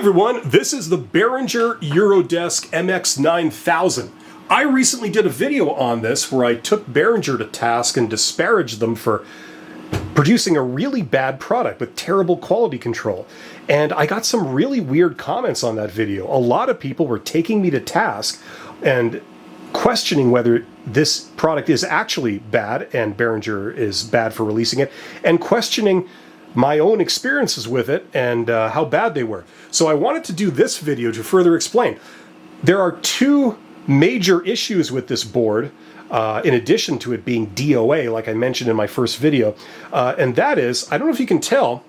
Hi everyone, this is the Behringer Eurodesk MX 9000. I recently did a video on this where I took Behringer to task and disparaged them for producing a really bad product with terrible quality control. And I got some really weird comments on that video. A lot of people were taking me to task and questioning whether this product is actually bad and Behringer is bad for releasing it, and questioning my own experiences with it and how bad they were. So I wanted to do this video to further explain. There are two major issues with this board, in addition to it being DOA, like I mentioned in my first video, and that is, I don't know if you can tell,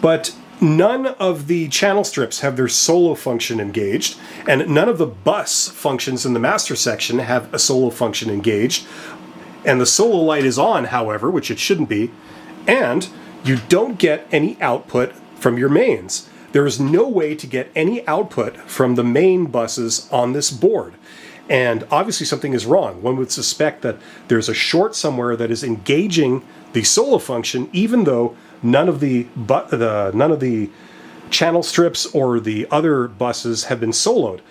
but none of the channel strips have their solo function engaged, and none of the bus functions in the master section have a solo function engaged, and the solo light is on, however, which it shouldn't be, and you don't get any output from your mains. There is no way to get any output from the main buses on this board. And obviously something is wrong. One would suspect that there's a short somewhere that is engaging the solo function, even though none of the channel strips or the other buses have been soloed.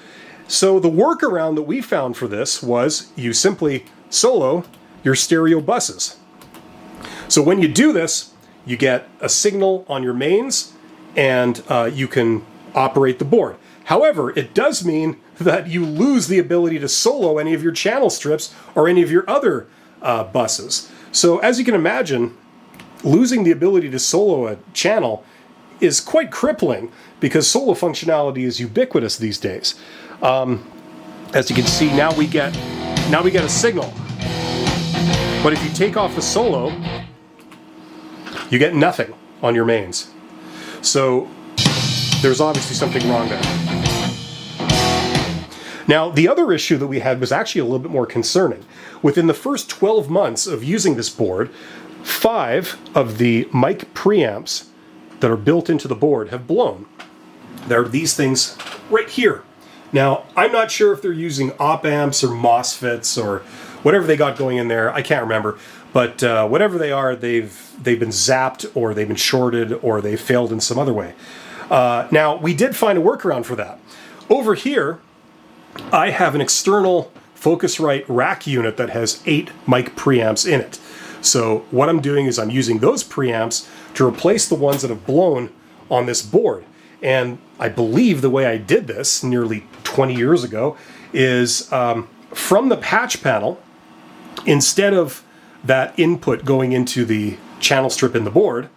So the workaround that we found for this was you simply solo your stereo buses. So when you do this, you get a signal on your mains, and you can operate the board. However, it does mean that you lose the ability to solo any of your channel strips or any of your other buses. So as you can imagine, losing the ability to solo a channel is quite crippling because solo functionality is ubiquitous these days. As you can see, now we get a signal. But if you take off the solo, you get nothing on your mains. So there's obviously something wrong there. Now, the other issue that we had was actually a little bit more concerning. Within the first 12 months of using this board, 5 of the mic preamps that are built into the board have blown. There are these things right here. Now, I'm not sure if they're using op amps or MOSFETs or whatever they got going in there. I can't remember. But whatever they are, they've been zapped, or they've been shorted, or they failed in some other way. Now, we did find a workaround for that. Over here, I have an external Focusrite rack unit that has 8 mic preamps in it. So what I'm doing is I'm using those preamps to replace the ones that have blown on this board. And I believe the way I did this nearly 20 years ago is from the patch panel, instead of that input going into the channel strip in the board,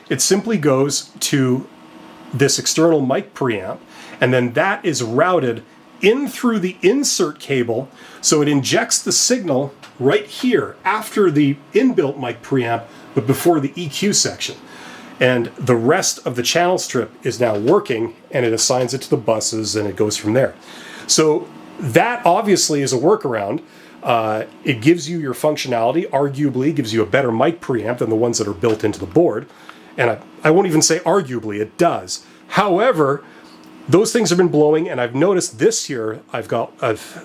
it simply goes to this external mic preamp, and then that is routed in through the insert cable, so it injects the signal right here after the inbuilt mic preamp, but before the EQ section. And the rest of the channel strip is now working, and it assigns it to the buses, and it goes from there. So that obviously is a workaround. It gives you your functionality, arguably gives you a better mic preamp than the ones that are built into the board. And I won't even say arguably, it does. However, those things have been blowing, and I've noticed this year I've got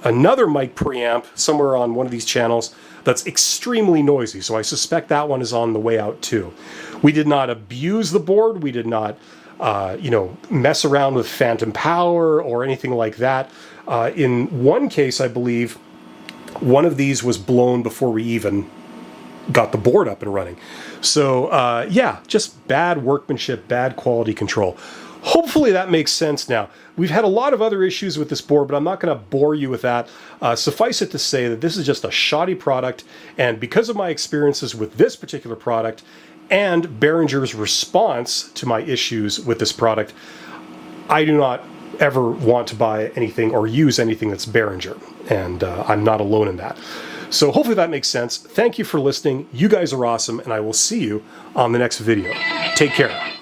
another mic preamp somewhere on one of these channels that's extremely noisy, so I suspect that one is on the way out too. We did not abuse the board, we did not mess around with phantom power or anything like that. In one case, I believe, one of these was blown before we even got the board up and running. So yeah, just bad workmanship, bad quality control. Hopefully that makes sense now. We've had a lot of other issues with this board, but I'm not going to bore you with that. Suffice it to say that this is just a shoddy product, and because of my experiences with this particular product and Behringer's response to my issues with this product, I do not ever want to buy anything or use anything that's Behringer, and I'm not alone in that. So hopefully that makes sense. Thank you for listening. You guys are awesome, and I will see you on the next video. Take care.